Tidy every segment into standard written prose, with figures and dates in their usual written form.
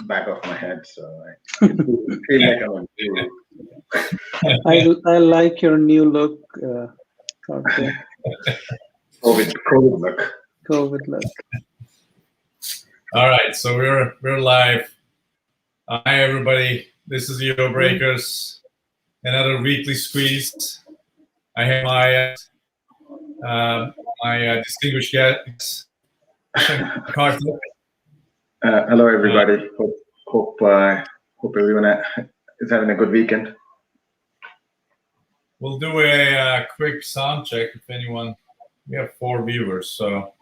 back of my head, so I feel like I'm on I like your new look, Karthik. COVID look. COVID look. All right, so we're live. Hi everybody. This is E.O.Breakers. Another weekly squeeze. I have my distinguished guest, Karthik. Hello, everybody. Hope everyone is having a good weekend. We'll do a quick sound check if anyone. We have 4 viewers, so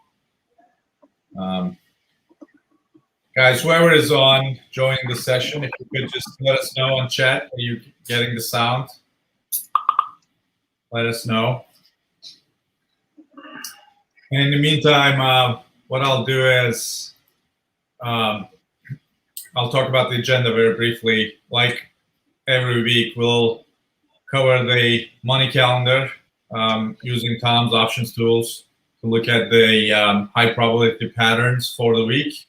guys, whoever is on joining the session, if you could just let us know on chat. Are you getting the sound? Let us know. And in the meantime, what I'll do is I'll talk about the agenda very briefly. Like every week, we'll cover the money calendar using Tom's options tools to look at the high probability patterns for the week.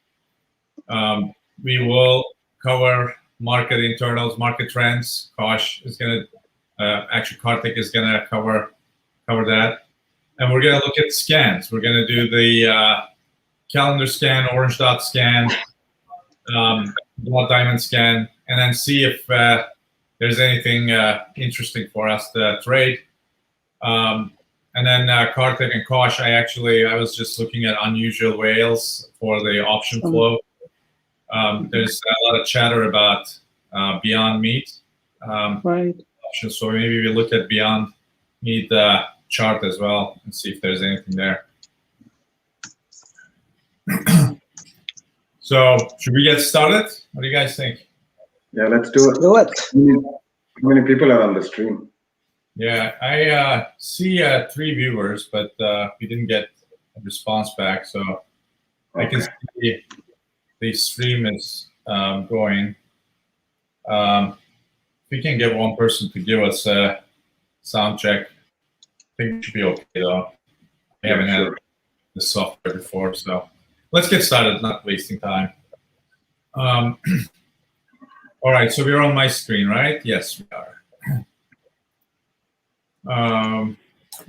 We will cover market internals, market trends. Kosh is going to, actually Karthik is going to cover that. And we're going to look at scans. We're going to do the calendar scan, orange dot scan, blood diamond scan, and then see if there's anything interesting for us to trade. And then Karthik and Kosh, I was just looking at unusual whales for the option flow. There's a lot of chatter about Beyond Meat Right. options, so maybe we look at Beyond Meat chart as well and see if there's anything there. So should we get started? What do you guys think? Yeah, let's do it. Do it. How many people are on the stream? Yeah, I see 3 viewers, but we didn't get a response back, so I can see the stream is going. If we can get one person to give us a sound check, I think it should be okay though. I haven't had the software before, so let's get started, not wasting time. All right, so we're on my screen, right? Yes, we are.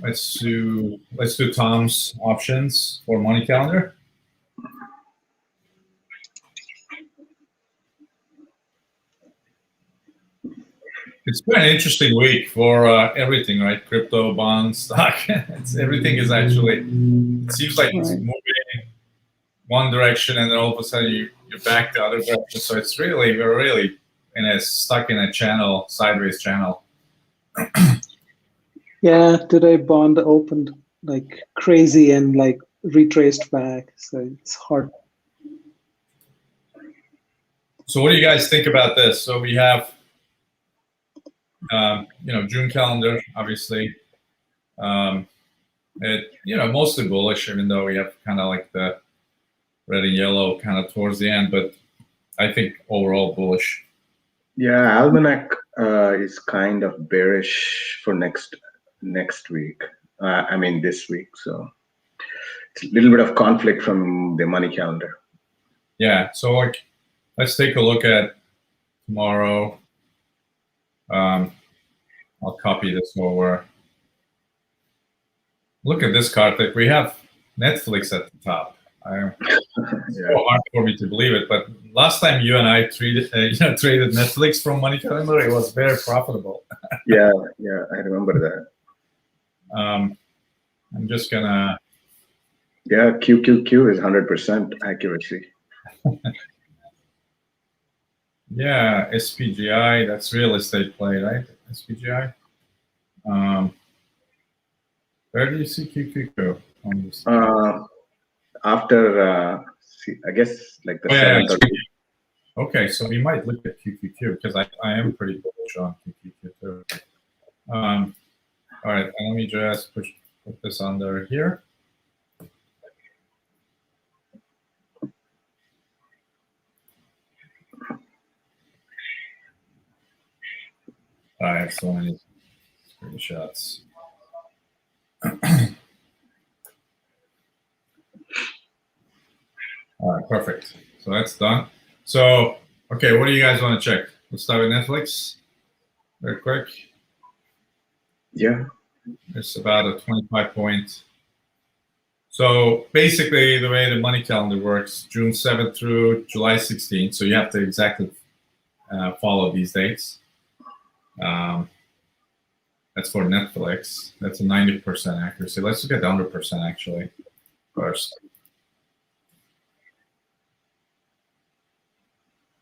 Let's do Tom's options for money calendar. It's been an interesting week for everything, right? Crypto, bonds, stock. Everything is actually, it seems like it's moving one direction and then all of a sudden you're back the other direction. So it's really, we're really stuck in a channel, sideways channel. Yeah, today bond opened like crazy and like retraced back. So it's hard. So what do you guys think about this? So we have, June calendar, obviously. Mostly bullish, even though we have kind of like the red and yellow kind of towards the end, but I think overall bullish. Yeah, Almanac is kind of bearish for next week. I mean this week, so it's a little bit of conflict from the money calendar. Yeah, so like let's take a look at tomorrow. I'll copy this over. Look at this, Karthik. We have Netflix at the top. It's so hard for me to believe it, but last time you and I traded Netflix from money calendar, it was very profitable. yeah, I remember that. I'm just gonna. Yeah, QQQ is 100% accuracy. Yeah, SPGI, that's real estate play, right? SPGI. Where do you see QQQ on this? After, I guess, like the 7th. Okay, so we might look at QQQ because I am pretty bullish on QQQ too. All right, let me just put this under here. I have so many screenshots. All right, perfect. So that's done. So Okay, what do you guys want to check? Let's start with Netflix, very quick. Yeah. It's about a 25 point. So basically, the way the money calendar works, June 7th through July 16th. So you have to exactly follow these dates. That's for Netflix. That's a 90% accuracy. Let's look at the 100% actually first.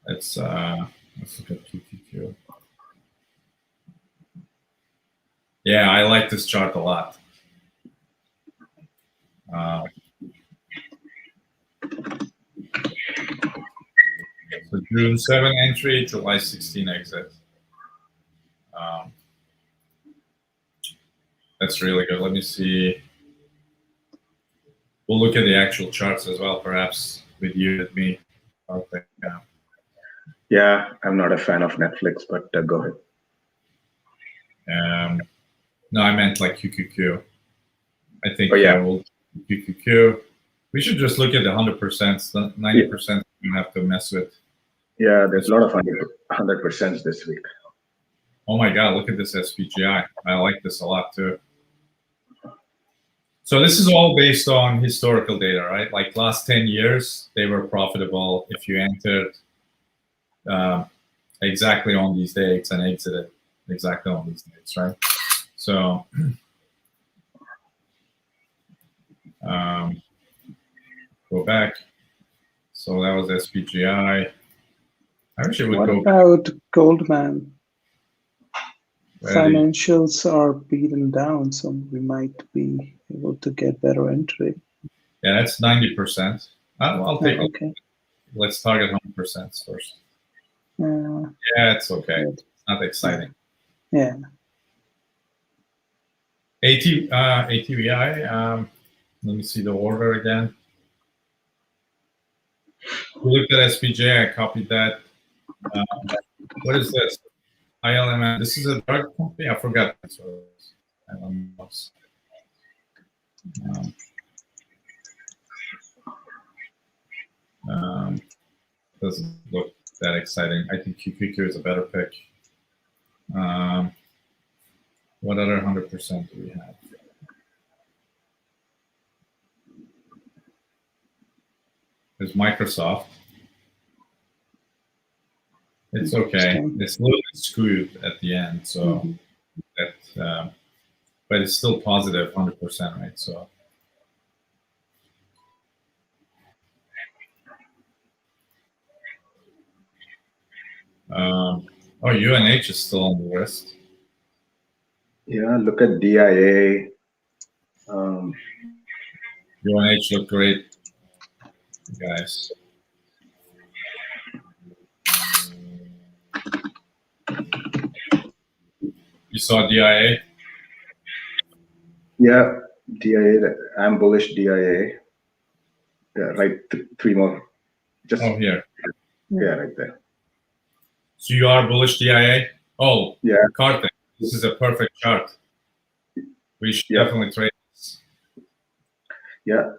Let's look at QQQ. Yeah, I like this chart a lot. So June 7 entry, July 16 exit. That's really good. Let me see. We'll look at the actual charts as well, perhaps with you and me. Okay. Yeah, I'm not a fan of Netflix, but go ahead. No, I meant like QQQ. I think we'll QQQ. We should just look at the 100%. The 90% you have to mess with. Yeah, there's a lot of 100% this week. Oh my God, look at this SPGI. I like this a lot too. So this is all based on historical data, right? Like last 10 years, they were profitable if you entered exactly on these dates and exited exactly on these dates, right? So go back. So that was SPGI. I wish it would go. What about Goldman? Financials are beaten down, so we might be able to get better entry. Yeah, that's 90%. I'll take it. Okay. Let's target 100% first. Yeah, it's okay. Good. It's not exciting. Yeah. ATVI. Let me see the order again. We looked at SPJ. I copied that. What is this? ILM. This is a drug company. I forgot. Doesn't look that exciting. I think QQQ is a better pick. What other 100% do we have? There's Microsoft. It's okay. It's a little bit screwed at the end, so that, but it's still positive 100%, right? So. Oh, UNH is still on the list. Yeah, look at DIA. UNH look great, guys. You saw DIA? Yeah, DIA. I'm bullish DIA. Yeah, right. Three more. Just here. Yeah, right there. So you are bullish DIA? Oh, yeah. Karthik, this is a perfect chart. We should definitely trade this. Yeah.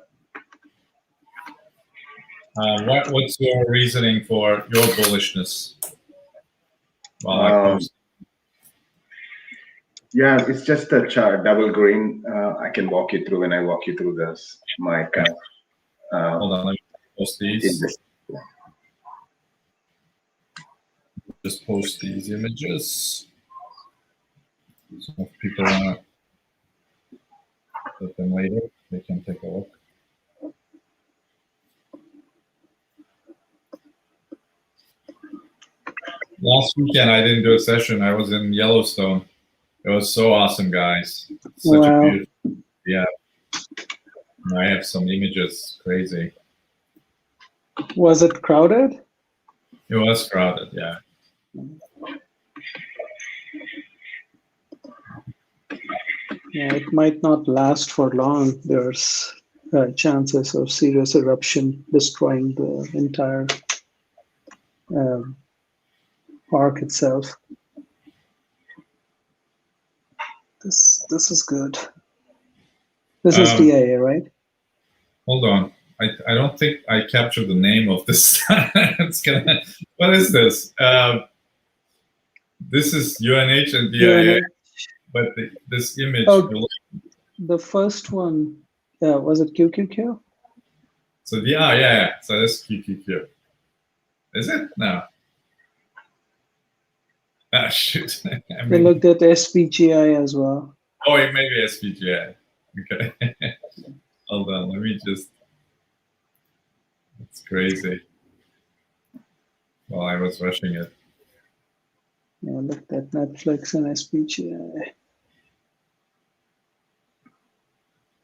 What's your reasoning for your bullishness? Well, yeah, it's just a chart, double green. I can walk you through when I walk you through this. My kind of. Hold on, let me post these. Just post these images. So if people want to put them later, they can take a look. Last weekend, I didn't do a session. I was in Yellowstone. It was so awesome, guys. Such a beautiful, yeah. I have some images, crazy. Was it crowded? It was crowded, yeah. Yeah, it might not last for long. There's chances of serious eruption destroying the entire park itself. This is good. This is DIA, right? Hold on. I don't think I captured the name of this. It's gonna What is this? This is UNH and DIA, UNH. but this image. Oh, the first one, was it QQQ? So yeah. So this QQQ. Is it? No. Ah, shoot. We looked at SPGI as well. Oh, it may be SPGI. Okay. Hold on. Let me just. It's crazy. Well, I was rushing it. Yeah, looked at Netflix and SPGI.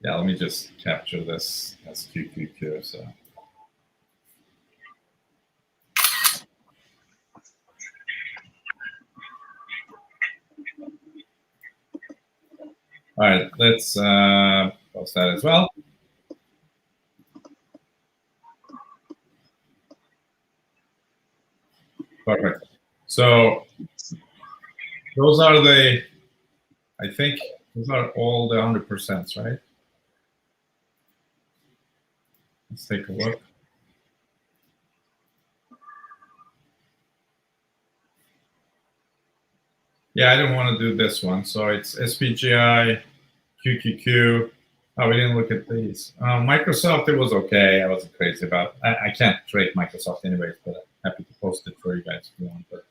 Yeah, let me just capture this as QQQ. So. All right, let's post that as well. Perfect. So those are I think those are all the 100%, right? Let's take a look. Yeah, I don't want to do this one. So it's SPGI, QQQ. Oh, we didn't look at these. Microsoft, it was okay. I wasn't crazy about. I can't trade Microsoft anyways, but I'm happy to post it for you guys if you want. But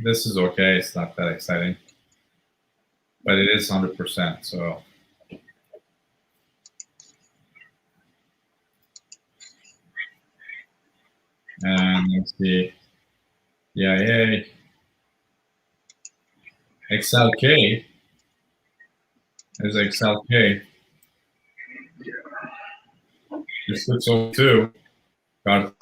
this is okay. It's not that exciting, but it is 100%. So. And let's see, DIA, XLK. There's XLK. This looks old too. Got it.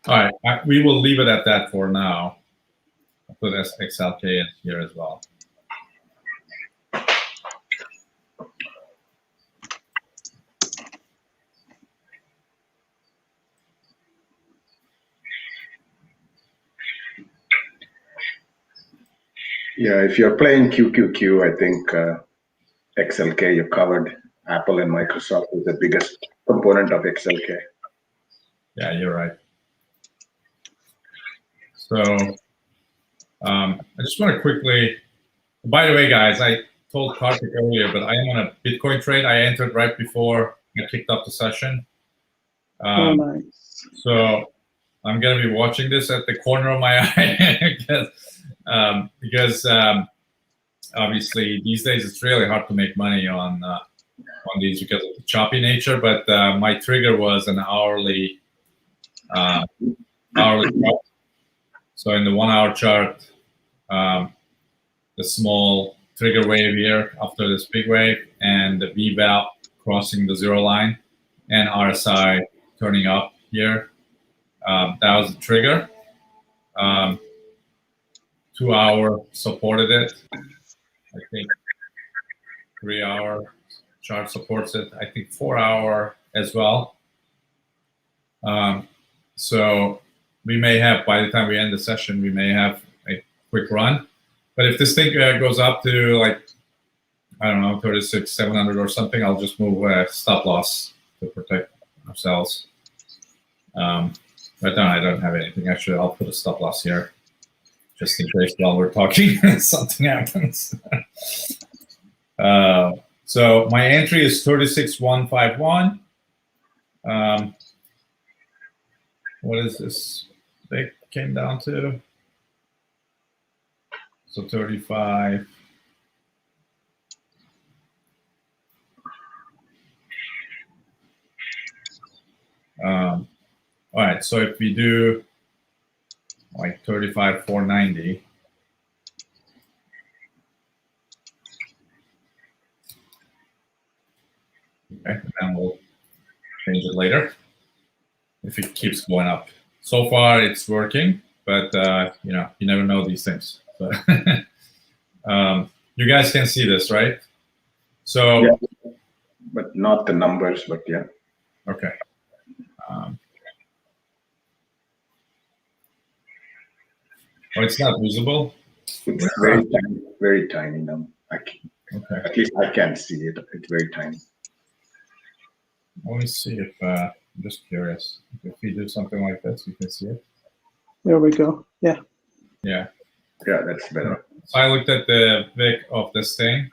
All right, we will leave it at that for now. I'll put XLK in here as well. Yeah, if you're playing QQQ, I think XLK, you covered. Apple and Microsoft is the biggest component of XLK. Yeah, you're right. So I just want to quickly, by the way, guys, I told Karthik earlier, but I am on a Bitcoin trade. I entered right before I kicked off the session. Oh, nice. So I'm going to be watching this at the corner of my eye because obviously these days it's really hard to make money on these because of the choppy nature. But my trigger was an hourly chart. So in the 1 hour chart, the small trigger wave here after this big wave, and the VWAP crossing the 0 line, and RSI turning up here. That was the trigger. 2 hour supported it. I think 3 hour chart supports it. I think 4 hour as well. So we may have, by the time we end the session, we may have a quick run. But if this thing goes up to like, I don't know, 36,700 or something, I'll just move stop loss to protect ourselves. Right now, I don't have anything. Actually, I'll put a stop loss here, just in case while we're talking something happens. So my entry is 36,151. What is this? They came down to. So 35. All right, so if we do like 35,490, okay, and then we'll change it later if it keeps going up. So far, it's working, but you know, you never know these things. So, you guys can see this, right? So, yeah, but not the numbers, but yeah. Okay. Oh, it's not visible. It's very tiny, very tiny now. Okay. At least I can see it. It's very tiny. Let me see if I'm just curious. If we do something like this, you can see it. There we go. Yeah. Yeah. Yeah, that's better. So I looked at the wick of this thing.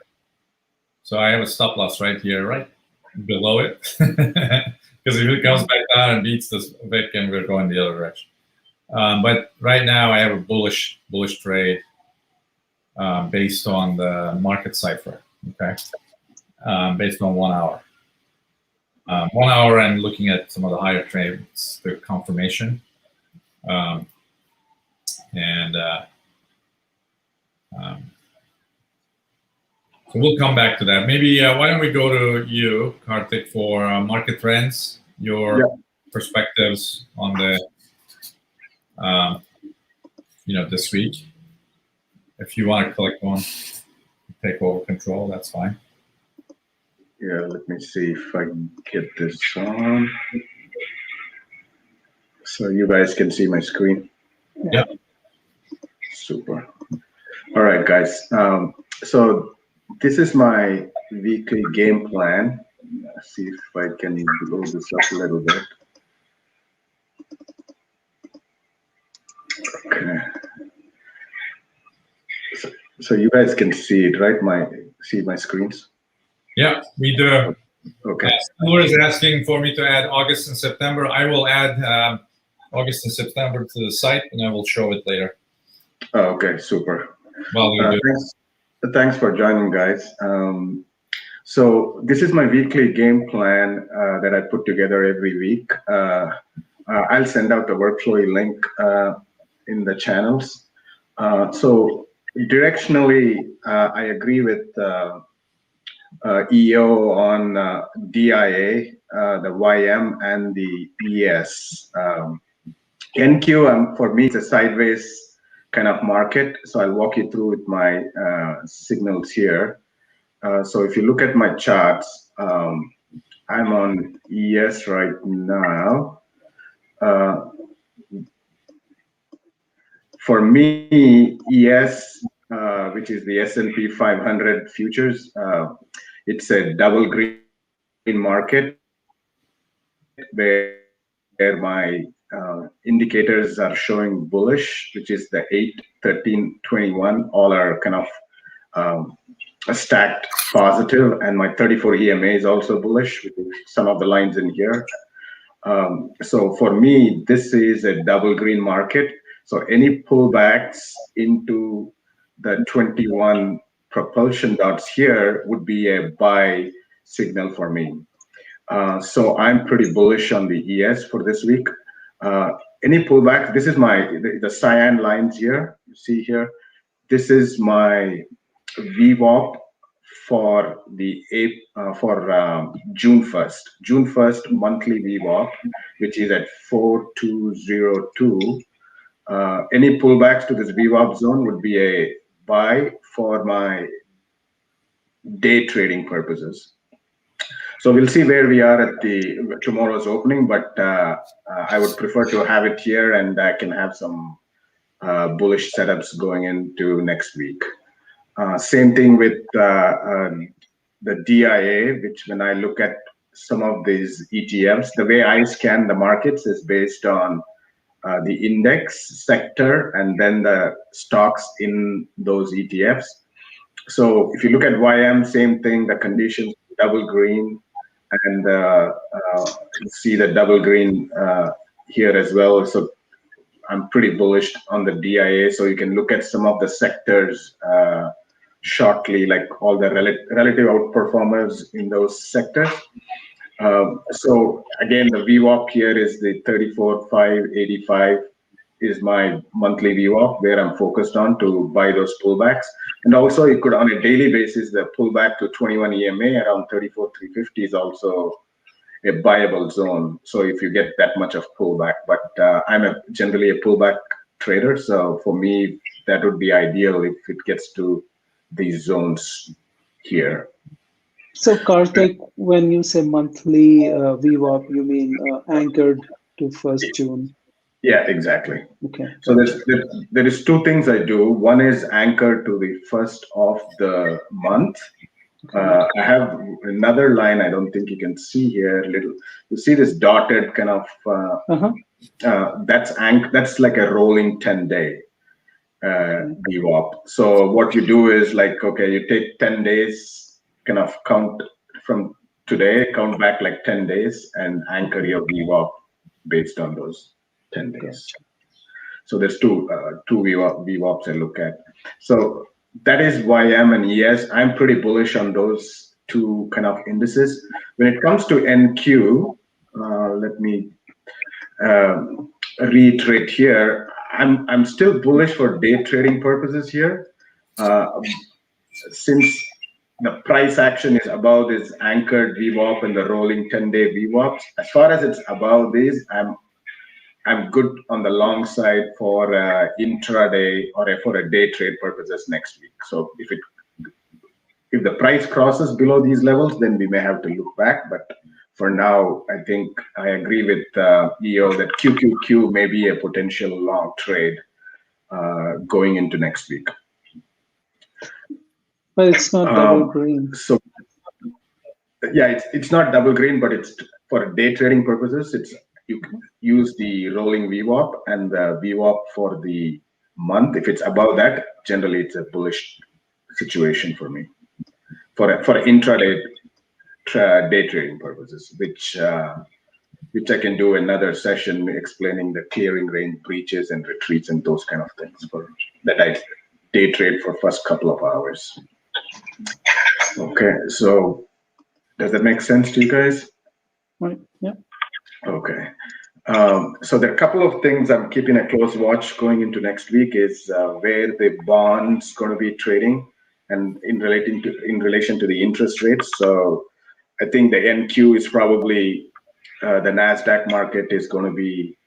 So I have a stop loss right here, right below it. Because if it comes back down and beats this wick, and we're going the other direction. But right now I have a bullish trade based on the market cipher. Okay. Based on 1 hour. 1 hour, I'm looking at some of the higher trades, the confirmation. So we'll come back to that. Maybe why don't we go to you, Karthik, for market trends, your perspectives on the, this week. If you want to click on, take over control, that's fine. Yeah, let me see if I can get this on. So you guys can see my screen. Yeah. Super. All right, guys. So this is my weekly game plan. Let's see if I can blow this up a little bit. Okay. So you guys can see it, right? See my screens? Yeah, we do. Okay. Laura is asking for me to add August and September. I will add August and September to the site, and I will show it later. Oh, okay, super. Well, thanks for joining, guys. So this is my weekly game plan that I put together every week. I'll send out the workflow link in the channels. So directionally, I agree with EO on DIA, the YM, and the ES. NQ, for me, it's a sideways kind of market. So I'll walk you through with my signals here. So if you look at my charts, I'm on ES right now. For me, ES, which is the S&P 500 futures, it's a double green market where my indicators are showing bullish, which is the 8, 13, 21. All are kind of stacked positive, and my 34 EMA is also bullish, with some of the lines in here. So for me, this is a double green market. So any pullbacks into the 21 propulsion dots here would be a buy signal for me. So I'm pretty bullish on the ES for this week. Any pullback, this is the cyan lines here, you see here. This is my VWAP for June 1st. June 1st monthly VWAP, which is at 4202. Any pullbacks to this VWAP zone would be a buy for my day trading purposes. So we'll see where we are at tomorrow's opening, but I would prefer to have it here, and I can have some bullish setups going into next week. Same thing with the DIA, which when I look at some of these ETFs, the way I scan the markets is based on the index sector and then the stocks in those ETFs. So if you look at YM, same thing, the conditions, double green, and you see the double green here as well. So I'm pretty bullish on the DIA. So you can look at some of the sectors shortly, like all the relative outperformers in those sectors. So again, the VWAP here is the 34,585 is my monthly VWAP, where I'm focused on to buy those pullbacks. And also you could, on a daily basis, the pullback to 21 EMA around 34,350 is also a buyable zone. So if you get that much of pullback, but I'm generally a pullback trader. So for me, that would be ideal if it gets to these zones here. So Karthik, when you say monthly VWAP, you mean anchored to 1st June? Yeah, exactly. Okay. So there is two things I do. One is anchored to the 1st of the month, I have another line. I don't think you can see here. Little, you see this dotted kind of. That's like a rolling 10-day VWAP. So what you do is like, okay, you take 10 days, kind of count from today, count back like 10 days, and anchor your VWAP based on those 10 days. So there's two VWAPs I look at. So that is YM and ES. I'm pretty bullish on those two kind of indices. When it comes to NQ, let me reiterate here. I'm still bullish for day trading purposes here, since the price action is above this anchored VWAP and the rolling 10-day VWAPs. As far as it's above these, I'm good on the long side for intraday or for a day trade purposes next week. So if the price crosses below these levels, then we may have to look back. But for now, I think I agree with EO that QQQ may be a potential long trade going into next week. But it's not double green. So yeah, it's not double green, but it's for day trading purposes. It's you can use the rolling VWAP and the VWAP for the month. If it's above that, generally it's a bullish situation for me for intraday day trading purposes, which I can do another session explaining the clearing range breaches and retreats and those kind of things for that I day trade for first couple of hours. Okay, so does that make sense to you guys? Right. Yeah. Okay. So there are a couple of things I'm keeping a close watch going into next week is where the bonds going to be trading and in relation to the interest rates. So I think the NQ is probably the NASDAQ market is going to be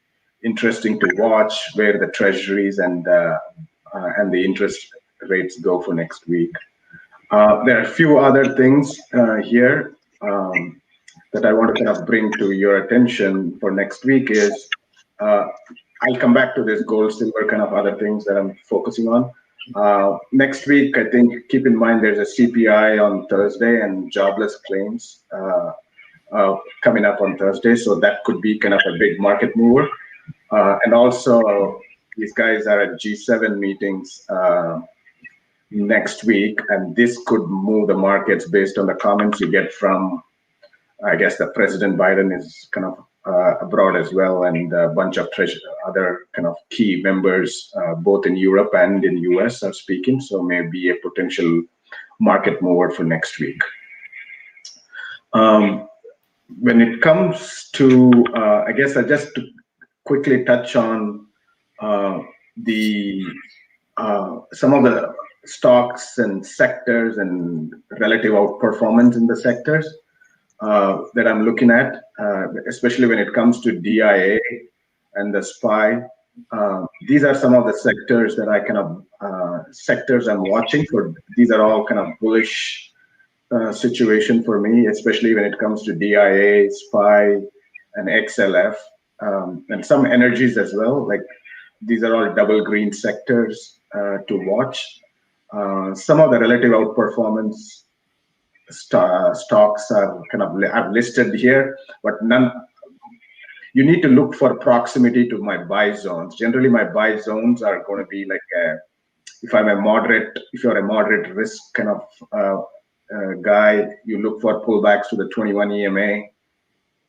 interesting to watch where the treasuries and the interest rates go for next week. There are a few other things here that I want to kind of bring to your attention for next week is I'll come back to this gold, silver kind of other things that I'm focusing on. Next week, I think keep in mind there's a CPI on Thursday and jobless claims coming up on Thursday. So that could be kind of a big market mover. And also these guys are at G7 meetings next week, and this could move the markets based on the comments you get from, I guess, the President Biden is kind of abroad as well, and a bunch of other kind of key members, both in Europe and in US, are speaking. So maybe a potential market mover for next week. When it comes to, I guess I just to quickly touch on some of the stocks and sectors and relative outperformance in the sectors that I'm looking at, especially when it comes to DIA and the SPY. These are some of the sectors that I kind of sectors I'm watching for. These are all kind of bullish situation for me, especially when it comes to DIA, SPY, and XLF, and some energies as well. Like these are all double green sectors to watch. Some of the relative outperformance stocks are kind of I've listed here, but none. You need to look for proximity to my buy zones. Generally, my buy zones are going to be like if you're a moderate risk kind of guy, you look for pullbacks to the 21 EMA,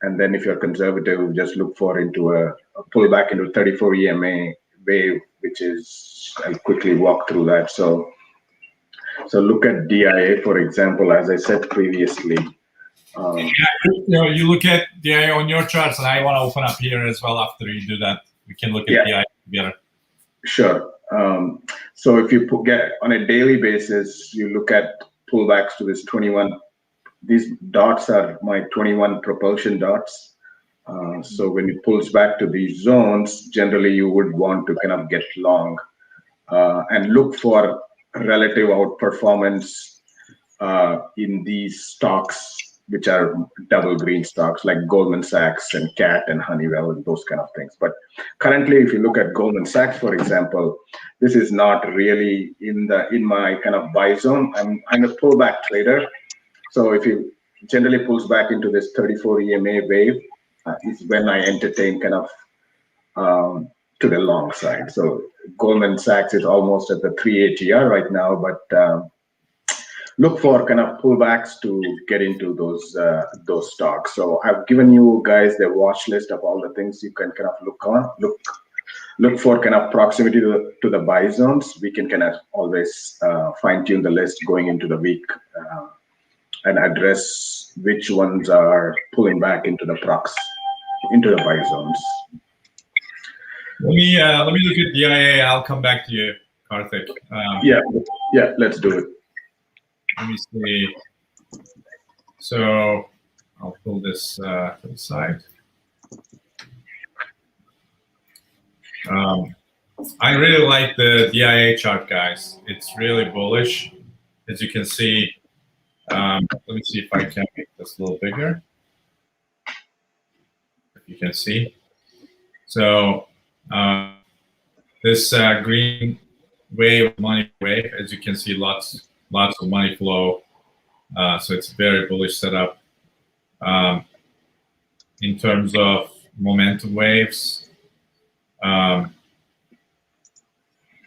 and then if you're conservative, just look for into a pullback into 34 EMA wave, which is I'll quickly walk through that. So look at DIA, for example, as I said previously. You look at DIA on your charts, and I want to open up here as well after you do that. We can look at DIA together. Sure. So if you get on a daily basis, you look at pullbacks to this 21. These dots are my 21 propulsion dots. So when it pulls back to these zones, generally you would want to kind of get long and look for relative outperformance in these stocks, which are double green stocks like Goldman Sachs and CAT and Honeywell and those kind of things. But currently, if you look at Goldman Sachs, for example, this is not really in my kind of buy zone. I'm a pullback trader. So if it generally pulls back into this 34 EMA wave, is when I entertain kind of to the long side. So Goldman Sachs is almost at the 3 ATR right now, but look for kind of pullbacks to get into those stocks. So I've given you guys the watch list of all the things you can kind of look for kind of proximity to the buy zones. We can kind of always fine tune the list going into the week and address which ones are pulling back into the buy zones. Let me look at DIA. I'll come back to you, Karthik. Yeah, let's do it. Let me see. So I'll pull this to the side. I really like the DIA chart, guys. It's really bullish, as you can see. Let me see if I can make this a little bigger. If you can see. So this green wave, money wave, as you can see, lots of money flow. So it's a very bullish setup. In terms of momentum waves,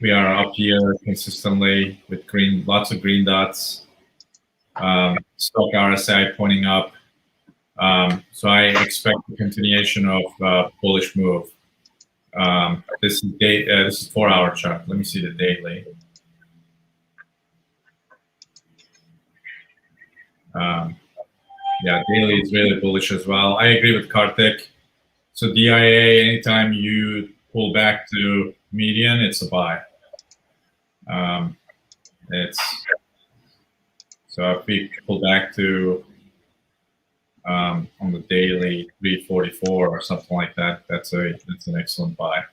we are up here consistently with lots of green dots. Stock RSI pointing up. So I expect a continuation of bullish move. This is 4-hour chart. Let me see the daily. Yeah, daily is really bullish as well. I agree with Karthik. So DIA, anytime you pull back to median, it's a buy. So if we pull back to on the daily 344 or something like that, that's an excellent buy.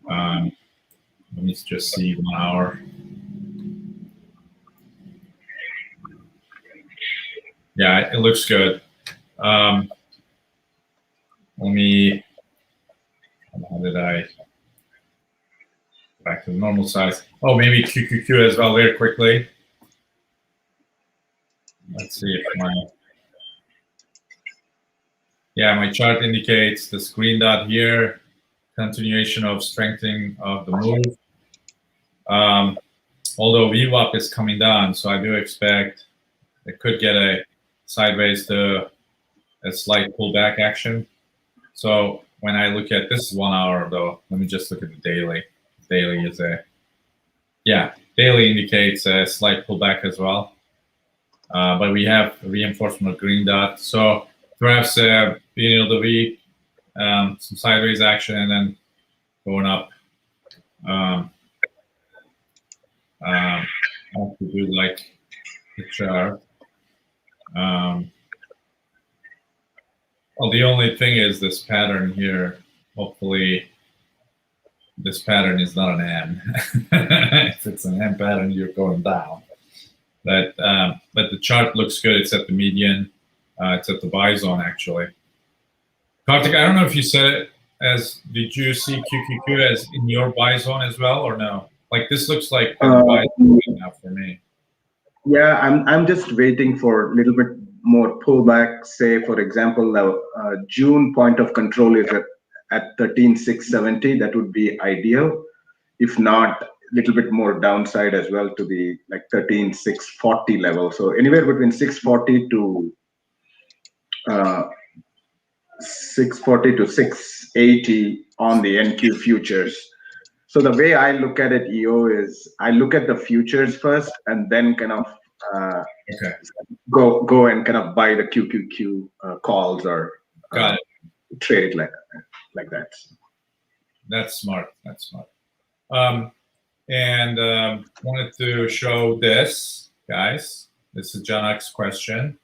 Let me just see 1 hour. Yeah, it looks good. Let me. How did I back to the normal size? Oh, maybe QQQ as well, very quickly. Let's see if my chart indicates this green dot here, continuation of strengthening of the move. Although VWAP is coming down, so I do expect it could get a sideways to a slight pullback action. So when I look at this 1 hour though, let me just look at the daily. Daily is daily indicates a slight pullback as well. But we have reinforcement of green dot. So perhaps beginning of the week, some sideways action and then going up. I have to do like the chart. Well, the only thing is this pattern here. Hopefully, this pattern is not an M. If it's an M pattern, you're going down. But the chart looks good. It's at the median. It's at the buy zone actually. Karthik, I don't know if you said it as. Did you see QQQ as in your buy zone as well, or no? Like this looks like the buy zone right now for me. Yeah, I'm just waiting for a little bit more pullback. Say, for example, the June point of control is at 13,670. That would be ideal. If not, a little bit more downside as well to the like 13,640 level. So anywhere between 640 to 680 on the NQ futures. So the way I look at it, EO, is I look at the futures first and then kind of go and kind of buy the QQQ calls or trade like that. That's smart. That's smart. Wanted to show this, guys. This is John X question.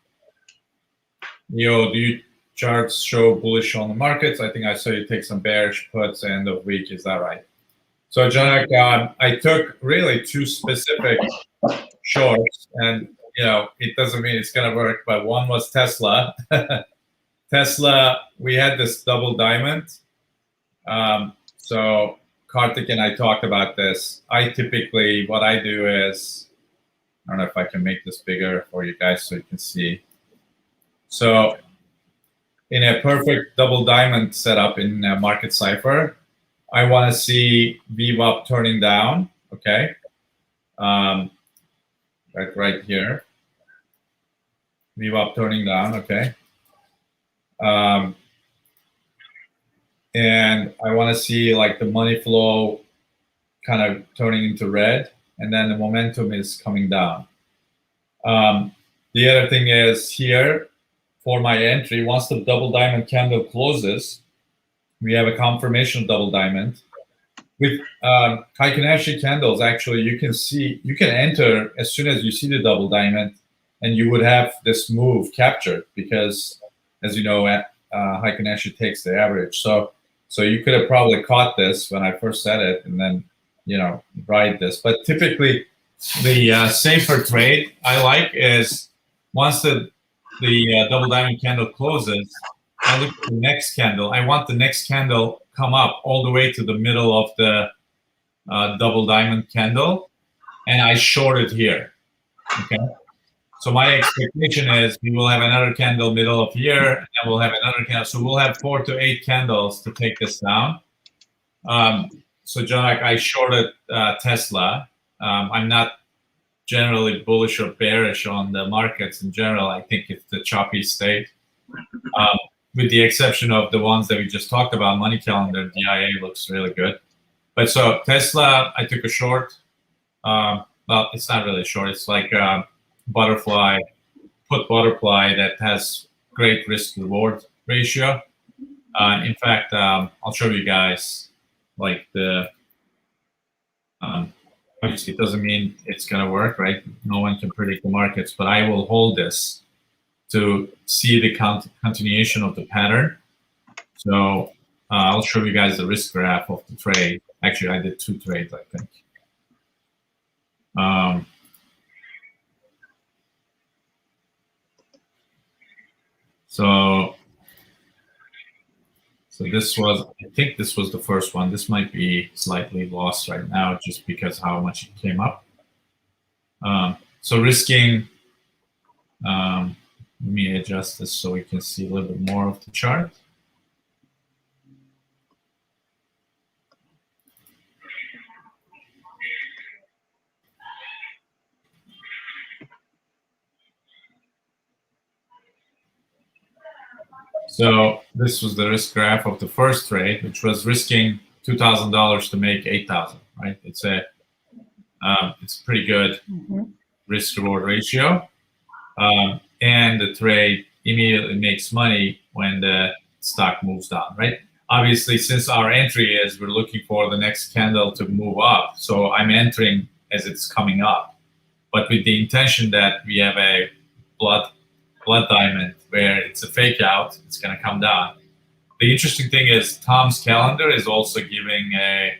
EO, do you charts show bullish on the markets? I think I saw you take some bearish puts end of week. Is that right? So, John, I took really two specific shorts, and it doesn't mean it's gonna work. But one was Tesla. Tesla, we had this double diamond. So Karthik and I talked about this. What I do is I don't know if I can make this bigger for you guys so you can see. So in a perfect double diamond setup in Market Cipher, I want to see VWAP turning down, okay? Right here. VWAP turning down, okay? And I want to see like the money flow kind of turning into red, and then the momentum is coming down. The other thing is here, for my entry, once the double diamond candle closes, we have a confirmation double diamond. With Heikin-Ashi candles, actually, you can enter as soon as you see the double diamond, and you would have this move captured because, as you know, Heikin-Ashi takes the average. So you could have probably caught this when I first said it, and then ride this. But typically, the safer trade I like is once the double diamond candle closes, I look at the next candle. I want the next candle come up all the way to the middle of the double diamond candle, and I short it here. Okay. So my expectation is we will have another candle middle of here, and then we'll have another candle. So we'll have 4 to 8 candles to take this down. So Janak, I shorted Tesla. I'm not generally bullish or bearish on the markets in general. I think it's the choppy state. With the exception of the ones that we just talked about, money calendar, DIA looks really good. But so Tesla, I took a short. Well, it's not really short. It's like a butterfly, put butterfly that has great risk reward ratio. In fact, I'll show you guys like the, obviously it doesn't mean it's going to work, right? No one can predict the markets, but I will hold this to see the continuation of the pattern. So I'll show you guys the risk graph of the trade. Actually, I did 2 trades, I think. So this was, I think this was the first one. This might be slightly lost right now just because how much it came up. So risking, let me adjust this so we can see a little bit more of the chart. So this was the risk graph of the first trade, which was risking $2,000 to make $8,000, right? It's pretty good risk reward ratio. And the trade immediately makes money when the stock moves down, right? Obviously, since our entry is we're looking for the next candle to move up, so I'm entering as it's coming up, but with the intention that we have a blood diamond where it's a fake out, it's going to come down. The interesting thing is Tom's calendar is also giving a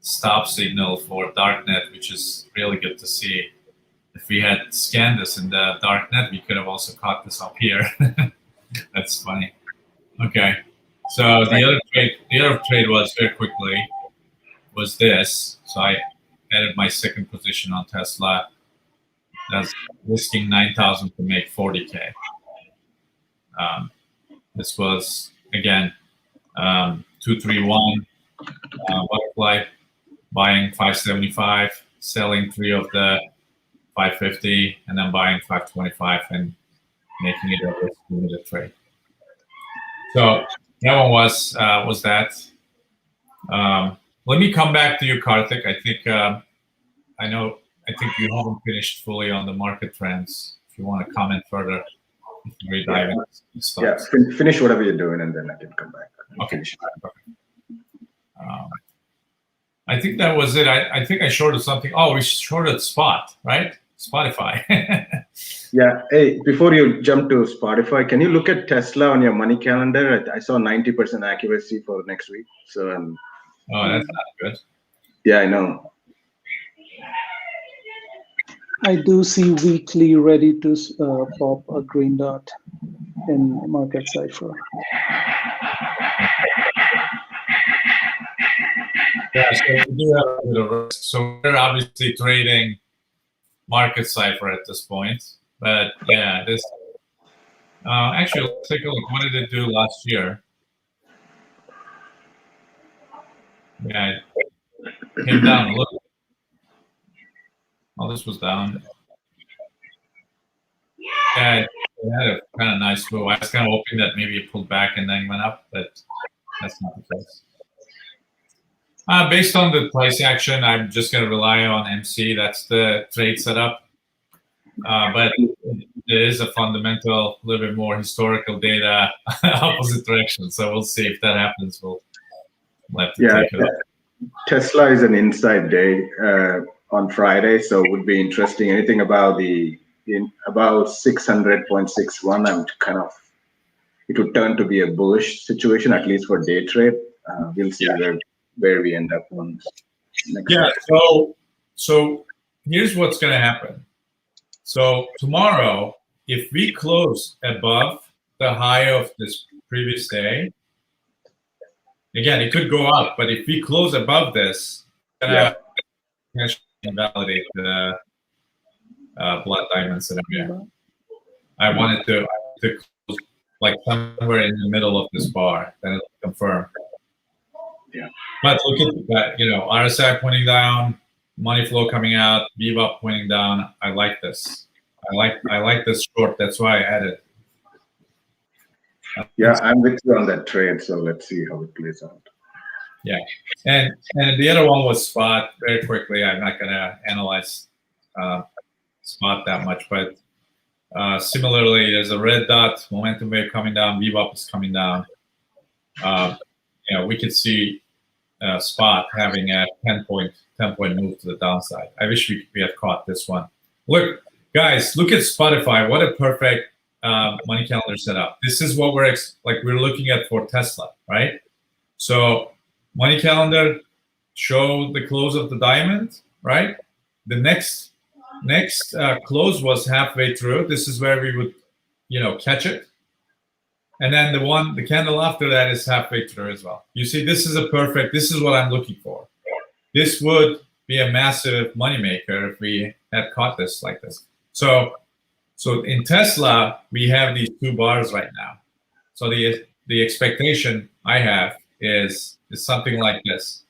stop signal for darknet, which is really good to see. If we had scanned this in the darknet, we could have also caught this up here. That's funny. Okay, so the other trade was very quickly was this. So I added my second position on Tesla. That's risking 9,000 to make 40K. This was again 231 butterfly, buying 575, selling 3 of the 550, and then buying 525 and making it a risk limited trade. So that one was that. Let me come back to you, Karthik. I think I think you haven't finished fully on the market trends. If you want to comment further, finish whatever you're doing, and then I can come back. Okay. I think that was it. I think I shorted something. Oh, we shorted Spot, right? Spotify. Yeah. Hey, before you jump to Spotify, can you look at Tesla on your money calendar? I saw 90% accuracy for next week. So. Oh, that's not good. Yeah, I know. I do see weekly ready to pop a green dot in Market Cipher. Yeah, so we do have a bit of risk. So we're obviously trading market cipher at this point. But yeah, this actually, let's take a look. What did it do last year? Yeah, it came down a little. Oh, this was down. Yeah, it had a kind of nice move. I was kind of hoping that maybe it pulled back and then went up, but that's not the case. Based on the price action, I'm just going to rely on MC. That's the trade setup. But there is a fundamental, a little bit more historical data opposite direction. So we'll see if that happens. We'll have to take it up. Tesla is an inside day on Friday, so it would be interesting. Anything about about 600.61, I'm kind of, it would turn to be a bullish situation, at least for day trade. We'll see where we end up on next. Yeah. So here's what's going to happen. So tomorrow, if we close above the high of this previous day, again, it could go up, but if we close above this, it's going to invalidate the blood diamond scenario. I wanted to close like somewhere in the middle of this bar, then it'll confirm. Yeah. But look at that, RSI pointing down, money flow coming out, VWAP pointing down. I like this. I like this short. That's why I added. Yeah, I'm with you on that trade. So let's see how it plays out. Yeah, and the other one was spot. Very quickly, I'm not going to analyze spot that much, but similarly, there's a red dot, momentum wave coming down, VWAP is coming down. We could see spot having a 10-point move to the downside. I wish we had caught this one. Look, guys, look at Spotify. What a perfect money calendar setup. This is what we're looking at for Tesla, right? So money calendar show the close of the diamond, right? The next close was halfway through. This is where we would, catch it. And then the candle after that is halfway through as well. You see, this is what I'm looking for. This would be a massive moneymaker if we had caught this like this. So in Tesla, we have these two bars right now. So the expectation I have is something like this.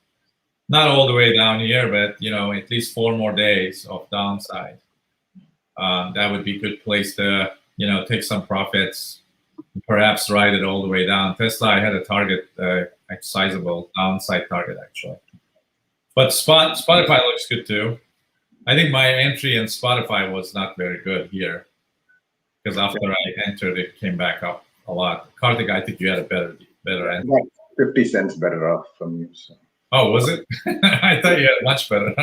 Not all the way down here, but at least 4 more days of downside. That would be a good place to take some profits, perhaps ride it all the way down. Tesla, I had a target, a sizable downside target actually. But Spotify looks good too. I think my entry in Spotify was not very good here because after I entered, it came back up a lot. Karthik, I think you had a better entry. 50 cents better off from you. So. Oh, was it? I thought you had much better.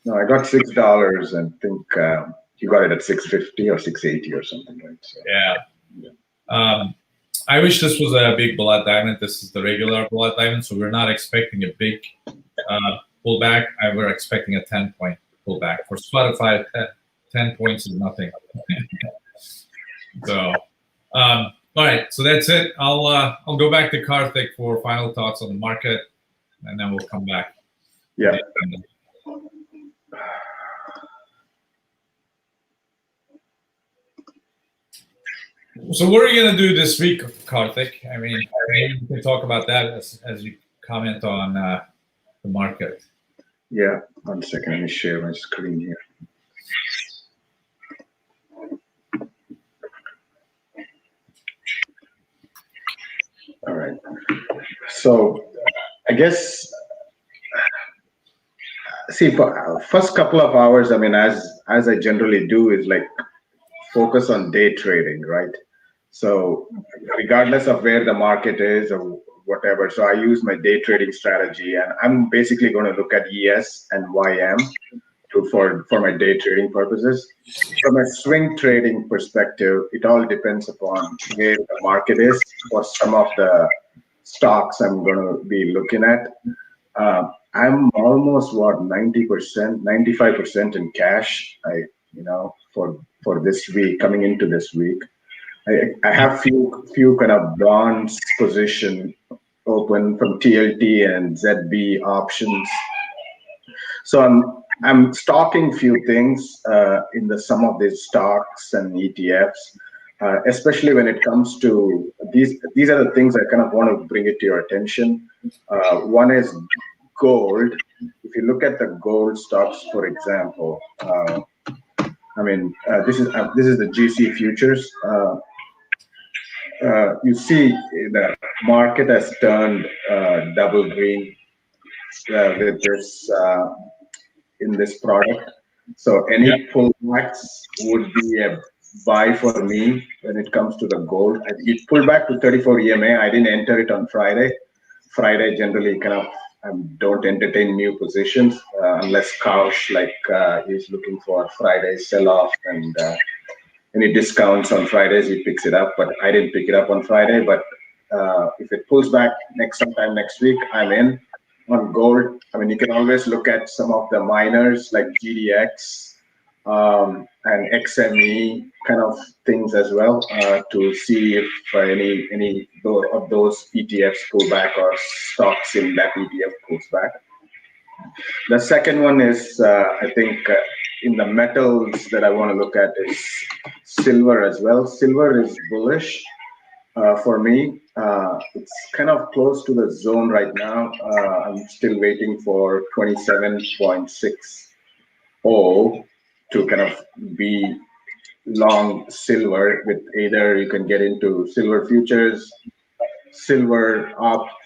No, I got $6 and think you got it at $6.50 or $6.80 or something, right? So, yeah. I wish this was a big blood diamond. This is the regular blood diamond, so we're not expecting a big pullback. We're expecting a 10-point pullback. For Spotify, 10 points is nothing. So, all right, so that's it. I'll go back to Karthik for final thoughts on the market, and then we'll come back. Yeah. So what are you going to do this week, Karthik? I mean, maybe you can talk about that as you comment on the market. Yeah, 1 second. Let me share my screen here. All right. So I guess, see, for first couple of hours, I mean, as I generally do, is like focus on day trading, right? So regardless of where the market is or whatever, so I use my day trading strategy, and I'm basically going to look at ES and YM for my day trading purposes. From a swing trading perspective, it all depends upon where the market is for some of the stocks I'm going to be looking at. I'm almost 90%, 95% in cash. For this week, coming into this week, I have few kind of bonds position open from TLT and ZB options. So I'm stocking few things in some of these stocks and ETFs, especially when it comes to these. These are the things I kind of want to bring it to your attention. One is gold. If you look at the gold stocks, for example, this is the GC futures. You see the market has turned double green with this in this product. So Yeah. any pullbacks would be a buy for me when it comes to the gold. It pulled back to 34 EMA. I didn't enter it on Friday. Friday generally kind of don't entertain new positions unless Kaush is looking for Friday sell-off and any discounts on Fridays he picks it up. But I didn't pick it up on Friday. But if it pulls back sometime next week, I'm in on gold. I mean, you can always look at some of the miners like GDX and XME kind of things as well to see if any of those ETFs pull back or stocks in that ETF pulls back. The second one is, I think, in the metals that I want to look at is silver as well. Silver is bullish for me. It's kind of close to the zone right now. I'm still waiting for 27.60 to kind of be long silver with either you can get into silver futures,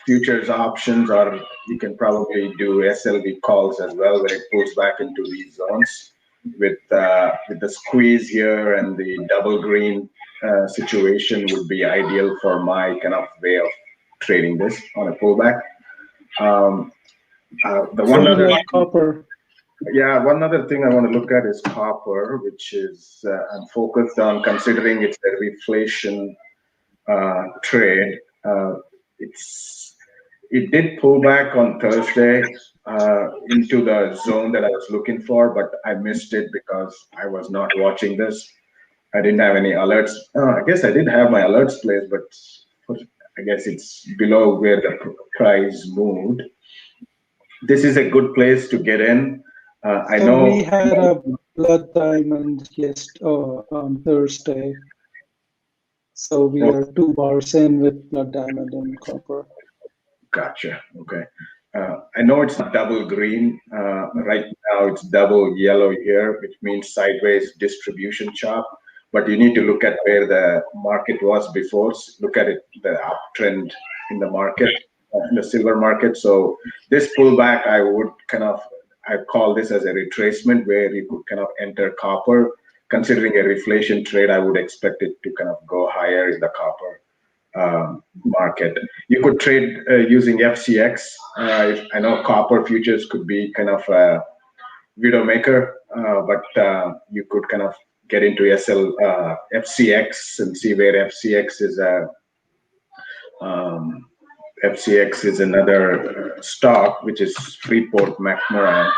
futures options, or you can probably do SLV calls as well when it pulls back into these zones with the squeeze here and the double green situation would be ideal for my kind of way of trading this on a pullback. Copper. Yeah, one other thing I want to look at is copper, which is I'm focused on considering it's a reflation trade. It did pull back on Thursday into the zone that I was looking for, but I missed it because I was not watching this. I didn't have any alerts. I guess I did have my alerts placed, but I guess it's below where the price moved. This is a good place to get in. I know we had a blood diamond on Thursday. So we are 2 bars in with blood diamond and copper. Gotcha. Okay. I know it's double green. Right now it's double yellow here, which means sideways distribution chop. But you need to look at where the market was before. Look at it, the uptrend in the market, in the silver market. So this pullback, I call this as a retracement where you could kind of enter copper. Considering a reflation trade, I would expect it to kind of go higher in the copper market. You could trade using FCX. I know copper futures could be kind of a widow maker, but you could kind of get into FCX and see where FCX is. FCX is another stock, which is Freeport McMoran,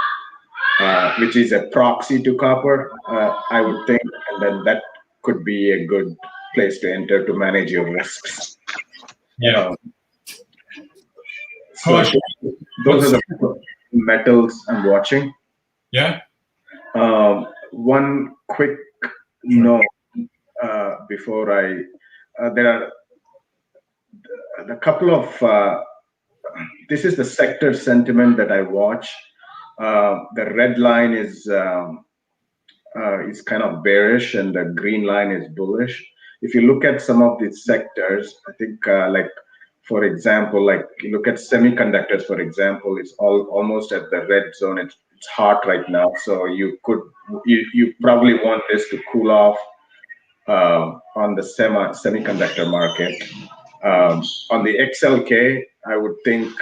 which is a proxy to copper, I would think, and then that could be a good place to enter to manage your risks. Yeah. So those are the metals I'm watching. Yeah. One quick note before there are a couple of. This is the sector sentiment that I watch. The red line is kind of bearish, and the green line is bullish. If you look at some of these sectors, I think for example, like you look at semiconductors, for example, it's almost at the red zone. It's hot right now, so you probably want this to cool off on the semiconductor market. On the XLK, I would think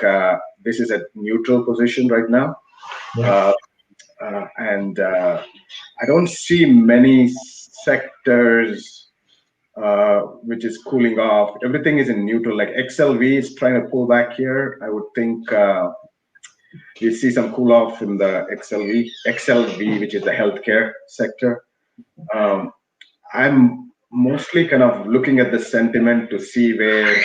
this is a neutral position right now. Yeah. And I don't see many sectors which is cooling off. Everything is in neutral. Like XLV is trying to pull back here. I would think you see some cool off in the XLV, which is the healthcare sector. I'm mostly kind of looking at the sentiment to see where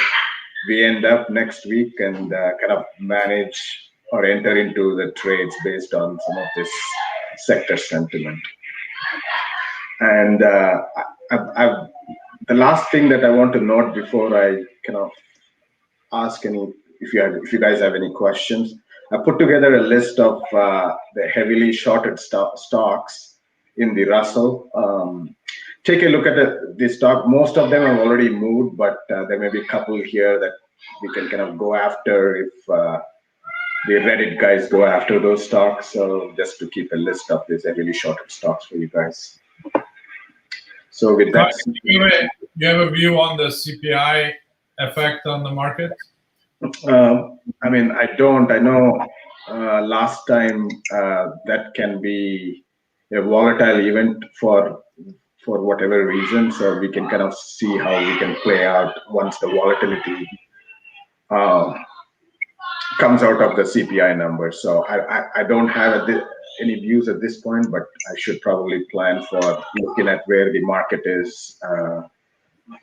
we end up next week and kind of manage or enter into the trades based on some of this sector sentiment. And the last thing that I want to note before I kind of ask if you guys have any questions, I put together a list of the heavily shorted stocks in the Russell. Take a look at the stock. Most of them have already moved, but there may be a couple here that we can kind of go after if the Reddit guys go after those stocks. So just to keep a list of these heavily shorted stocks for you guys. So with that, you have a view on the CPI effect on the market? I mean, I don't. I know last time that can be a volatile event for whatever reason. So we can kind of see how we can play out once the volatility comes out of the CPI number. So I don't have any views at this point, but I should probably plan for looking at where the market is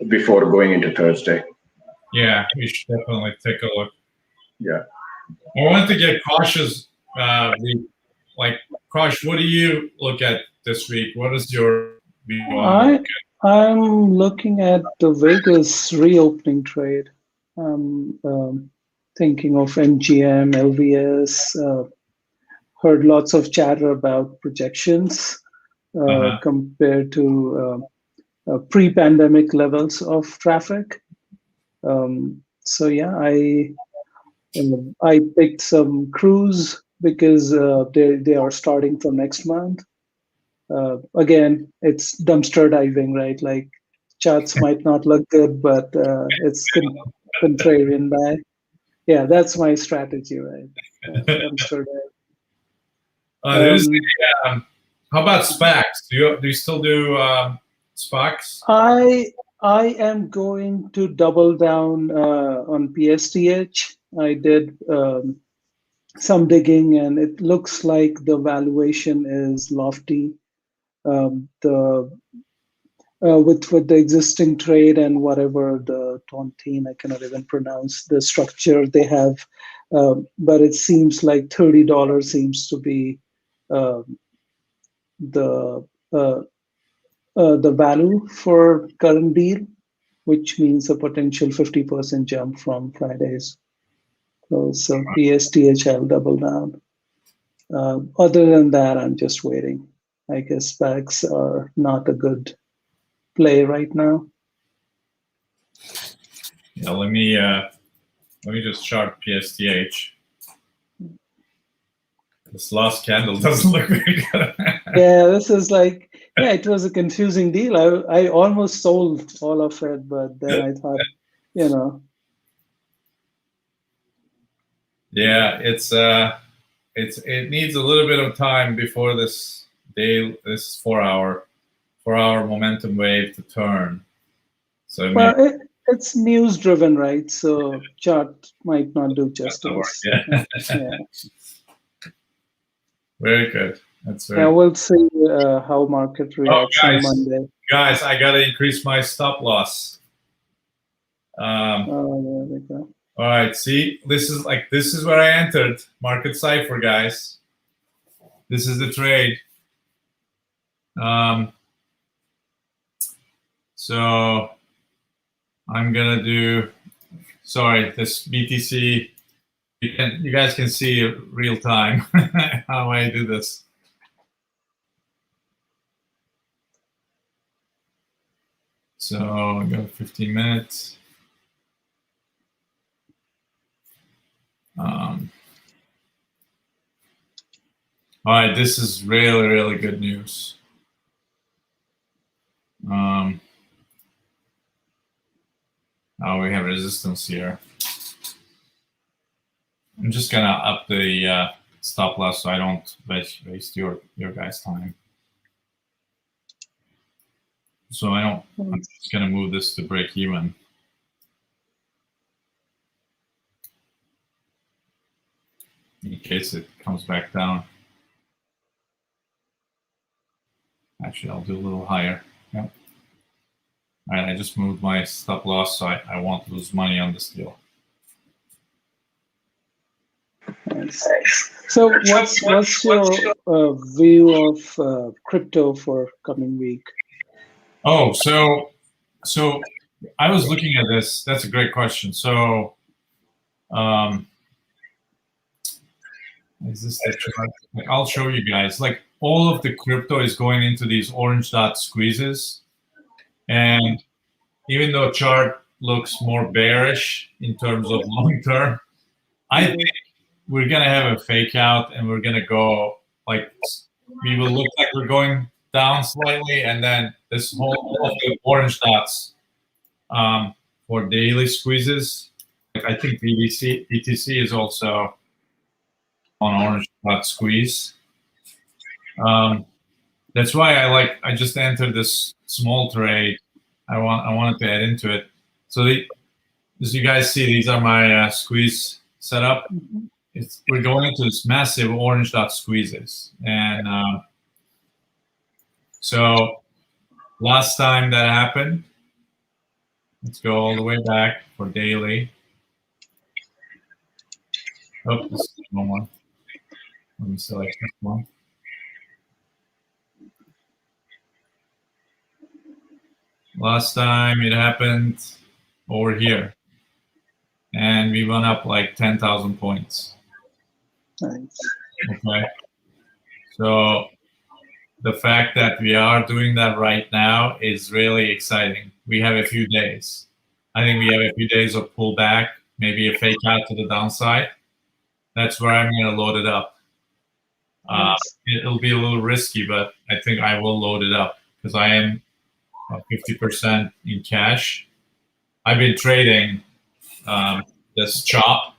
before going into Thursday. Yeah, we should definitely take a look. Yeah. I want to get cautious. Kaush, what do you look at this week? What is your view on I'm looking at the Vegas reopening trade. Thinking of MGM, LVS. Heard lots of chatter about projections compared to pre-pandemic levels of traffic. So yeah, I picked some cruise because they are starting from next month. Again, it's dumpster diving, right? Like charts might not look good, but it's contrarian buy. Yeah, that's my strategy, right? Dumpster dive. How about SPACs? Do you still do SPACs? I am going to double down on PSTH. I did some digging, and it looks like the valuation is lofty. With the existing trade and whatever the tontine, I cannot even pronounce the structure they have, but it seems like $30 seems to be the value for current deal, which means a potential 50% jump from Friday's close. So PSTH, I'll double down. Other than that, I'm just waiting. I guess SPACs are not a good play right now. Yeah, let me just chart PSTH. This last candle doesn't look very good. Yeah, this is like, yeah, it was a confusing deal. I almost sold all of it, but then I thought, Yeah, it needs a little bit of time before this 4-hour momentum wave to turn. So it's news driven, right? So chart might not do justice. Yeah. Yeah. Very good. That's very. Yeah, we'll see how market reacts on Monday. Guys, I gotta increase my stop loss. There we go. All right, see, this is where I entered market cipher, guys. This is the trade. So I'm gonna do. Sorry, this BTC. You guys can see real time how I do this. So I got 15 minutes. All right, this is really, really good news. Oh, we have resistance here. I'm just gonna up the stop loss so I don't waste your guys' time. So I'm just gonna move this to break even. In case it comes back down. Actually, I'll do a little higher. Yep. All right, I just moved my stop loss so I won't lose money on this deal. And Nice. So what's your view of crypto for coming week? Oh, so I was looking at this. That's a great question. So, is this the chart? Like, I'll show you guys. Like, all of the crypto is going into these orange dot squeezes, and even though chart looks more bearish in terms of long term, I think we're gonna have a fake out, and we're gonna go like we will look like we're going down slightly, and then this whole all of the orange dots for daily squeezes. Like, I think BTC is also on orange dot squeeze. That's why I just entered this small trade. I wanted to add into it. So as you guys see, these are my squeeze setup. We're going into this massive orange dot squeezes, and so last time that happened, let's go all the way back for daily. Oh, this is the wrong one. Let me select this one. Last time it happened over here, and we went up like 10,000 points. Nice. Okay. So the fact that we are doing that right now is really exciting. We have a few days. I think we have a few days of pullback, maybe a fake out to the downside. That's where I'm going to load it up. It'll be a little risky, but I think I will load it up because I am 50% in cash. I've been trading this chop.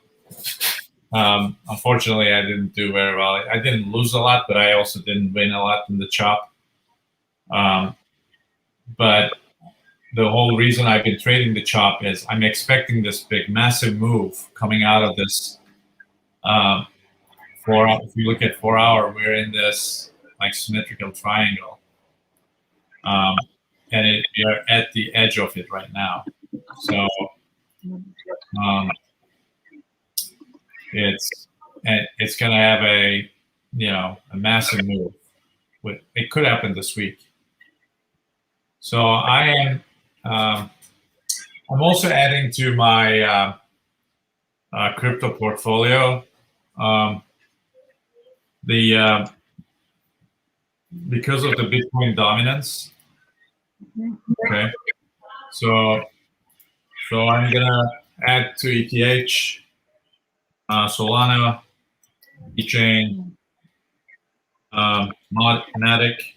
Unfortunately, I didn't do very well. I didn't lose a lot, but I also didn't win a lot in the chop. But the whole reason I've been trading the chop is I'm expecting this big, massive move coming out of this. If you look at 4 hour, we're in this like symmetrical triangle. And we are at the edge of it right now. So it's going to have a massive move. It could happen this week. So I'm also adding to my crypto portfolio because of the Bitcoin dominance. Okay, so I'm gonna add to ETH, Solana, eChain, Matic,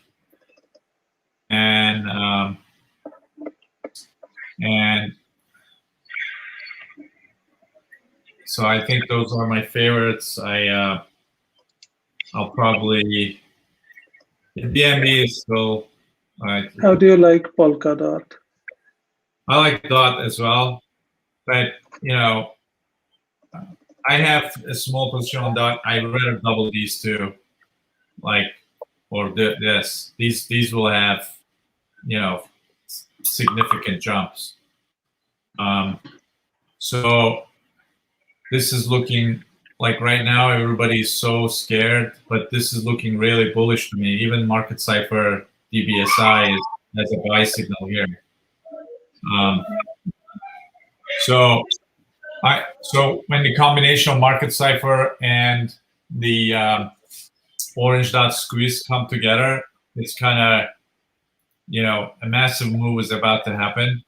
and so I think those are my favorites. I'll probably BNB is still. How do you like Polkadot? I like Dot as well, but I have a small position on Dot. I'd rather double these two, this. These will have significant jumps. So this is looking like right now everybody's so scared, but this is looking really bullish to me. Even Market Cipher DBSI has a buy signal here. So when the combination of Market Cipher and the orange dot squeeze come together, it's kind of a massive move is about to happen.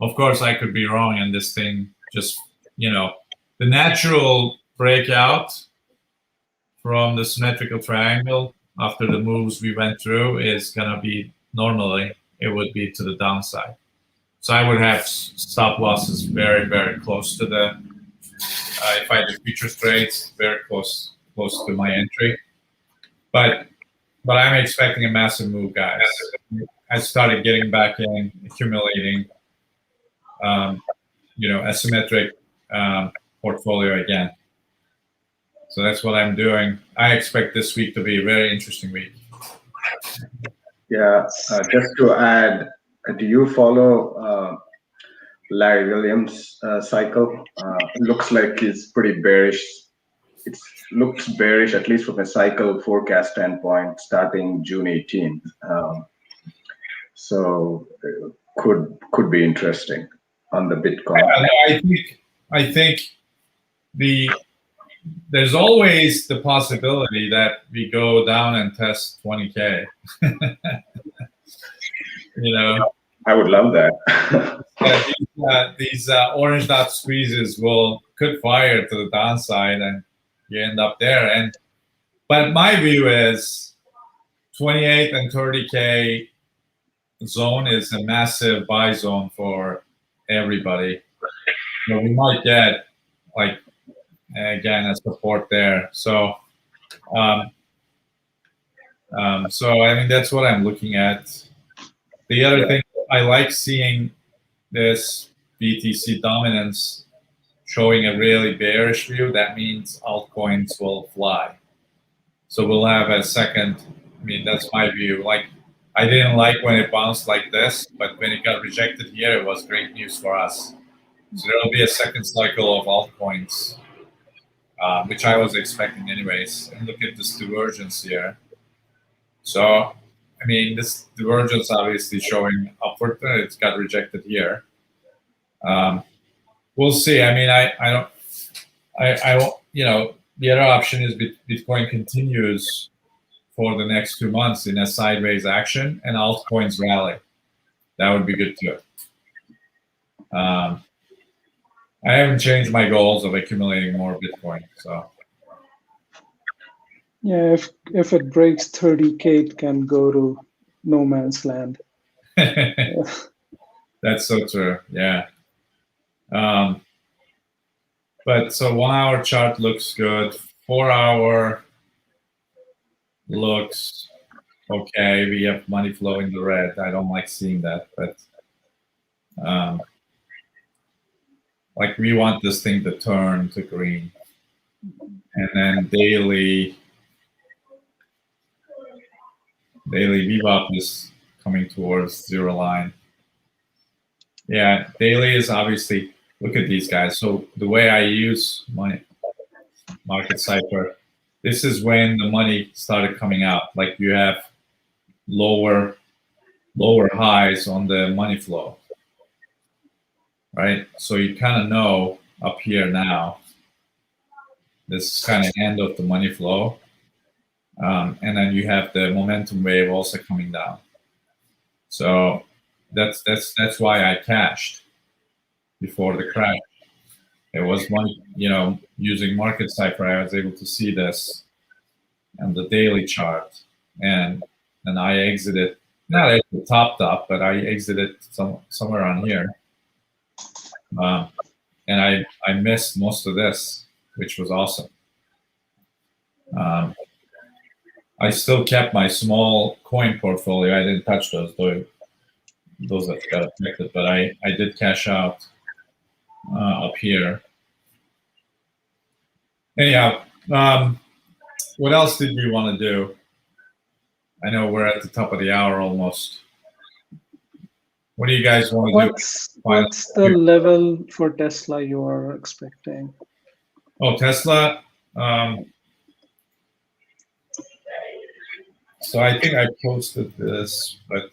Of course, I could be wrong, and this thing just the natural breakout from the symmetrical triangle after the moves we went through is going to be normally it would be to the downside. So I would have stop losses very, very close to the if I do futures trades, very close to my entry. But I'm expecting a massive move, guys. I started getting back in, accumulating asymmetric portfolio again. So that's what I'm doing. I expect this week to be a very interesting week. Yeah, just to add, do you follow Larry Williams' cycle? It looks like he's pretty bearish. It's looks bearish, at least from a cycle forecast standpoint, starting June 18th. So could be interesting on the Bitcoin. I think there's always the possibility that we go down and test 20K. You know, I would love that. these orange dot squeezes could fire to the downside, and you end up there. But my view is 28 and 30K zone is a massive buy zone for everybody. You know, we might get like again a support there. So, so I mean that's what I'm looking at. The other thing I like seeing this BTC dominance showing a really bearish view. That means altcoins will fly. So we'll have a second. I mean that's my view. Like I didn't like when it bounced like this, but when it got rejected here, it was great news for us. So there will be a second cycle of altcoins, which I was expecting anyways. And look at this divergence here. So, I mean, this divergence obviously showing upward. It's got rejected here. We'll see. I mean, you know, the other option is Bitcoin continues for the next 2 months in a sideways action and altcoins rally. That would be good too. I haven't changed my goals of accumulating more Bitcoin. So yeah, if it breaks 30K, it can go to no man's land. That's so true. Yeah. But so 1 hour chart looks good. 4 hour looks okay. We have money flow in the red. I don't like seeing that, but like we want this thing to turn to green. And then daily VWAP is coming towards zero line. Yeah, daily is obviously, look at these guys. So the way I use my market cipher, this is when the money started coming out. Like you have lower highs on the money flow, right? So you kind of know up here now, this is kind of end of the money flow. And then you have the momentum wave also coming down. So that's why I cashed before the crash. It was money, you know, using market cipher, I was able to see this and the daily chart, and I exited not at the top, but I exited somewhere on here, and I missed most of this, which was awesome. I still kept my small coin portfolio. I didn't touch those that got affected, but I did cash out up here. Anyhow, what else did we want to do? I know we're at the top of the hour almost. What do you guys want to do? What's the level for Tesla you are expecting? Oh, Tesla. So I think I posted this, but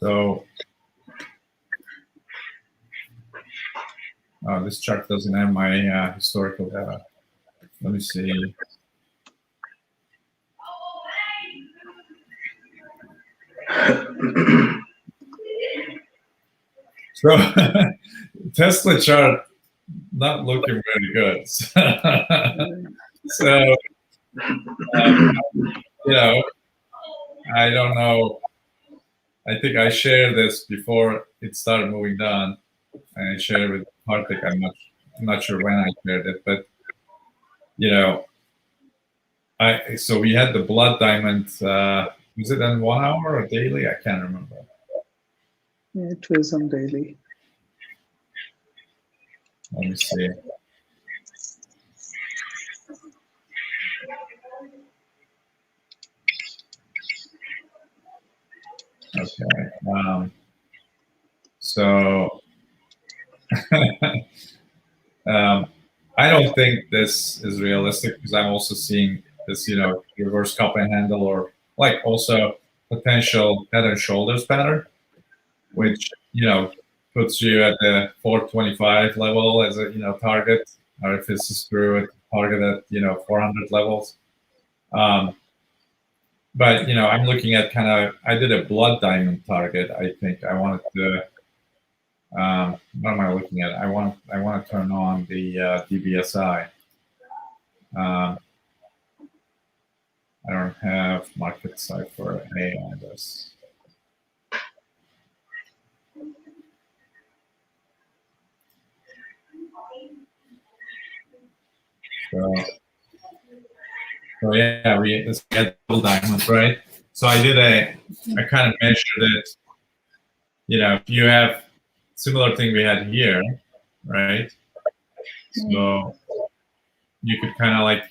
so this chart doesn't have my historical data. Let me see. So Tesla chart not looking very good. So you know, I don't know. I think I shared this before it started moving down, and I shared it with Hartik. I'm not sure when I shared it, but you know, so we had the blood diamond. Was it on 1 hour or daily? I can't remember. Yeah, it was on daily. Let me see. Okay. So I don't think this is realistic because I'm also seeing this, reverse cup and handle, or like also potential head and shoulders pattern, which puts you at the 425 level as a target, or if it's a screw, target at 400 levels. But I'm looking at I did a blood diamond target. I think I wanted to. What am I looking at? I want to turn on the DBSI. I don't have market cipher A on this. So yeah, we had double diamond, right? So I kind of measured it. If you have similar thing we had here, right? So you could kind of like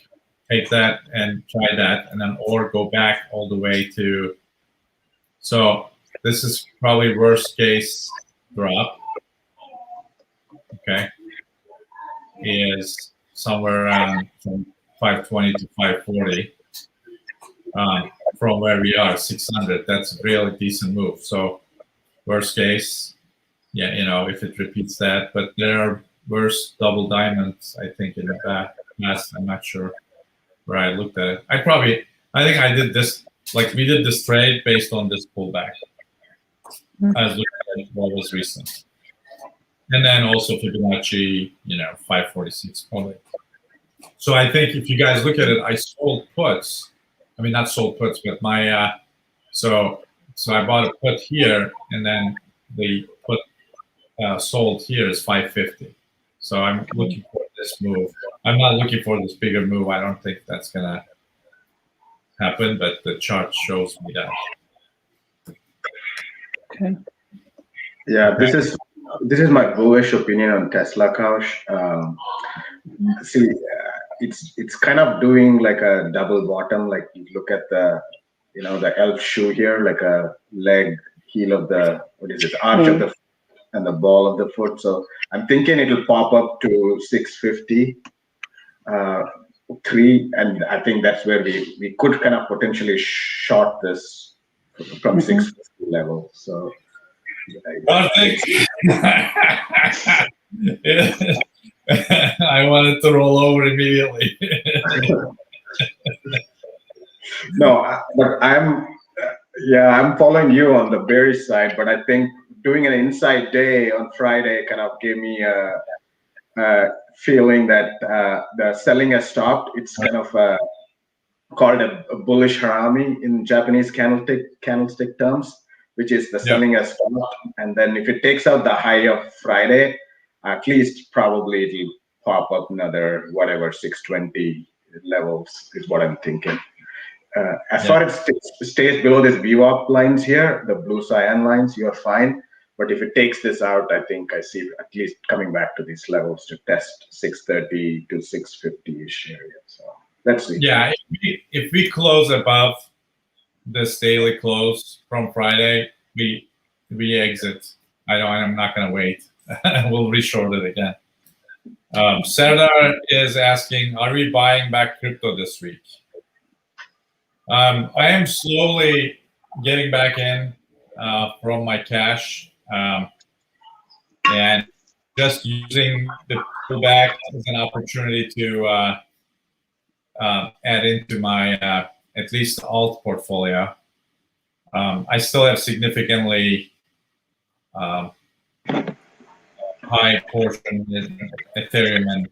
take that and try that, and then or go back all the way to. So this is probably worst case drop. Okay, is somewhere around from 520 to 540 from where we are, 600. That's a really decent move. So worst case, yeah, if it repeats that, but there are worse double diamonds, I think, in the past. I'm not sure where I looked at it. I think I did this, like we did this trade based on this pullback. I was looking at what was recent. And then also Fibonacci, 546 probably. So I think if you guys look at it, I sold puts. I mean, not sold puts, but my, so I bought a put here, and then the put sold here is 550. So I'm looking for this move. I'm not looking for this bigger move. I don't think that's gonna happen, but the chart shows me that. Okay. Yeah, this is my bullish opinion on Tesla, Kaush. See, it's kind of doing like a double bottom. Like you look at the elf shoe here, like a leg, heel of the arch of the foot and the ball of the foot. So I'm thinking it'll pop up to 650. 3, and I think that's where we could kind of potentially short this from 650 level. So I wanted to roll over immediately. No, but I'm following you on the bearish side, but I think doing an inside day on Friday kind of gave me a feeling that the selling has stopped. It's kind of called a bullish harami in Japanese candlestick terms, which is the selling has stopped. And then if it takes out the high of Friday, at least probably it'll pop up another 620 levels is what I'm thinking. As far as it stays below this VWAP lines here, the blue cyan lines, you're fine. But if it takes this out, I think I see at least coming back to these levels to test 630 to 650-ish area. So let's see. Yeah, if we close above this daily close from Friday, we exit. I'm not going to wait. We'll reshort it again. Serdar is asking, are we buying back crypto this week? I am slowly getting back in from my cash. And just using the pullback as an opportunity to add into my at least alt portfolio. I still have significantly high portion in Ethereum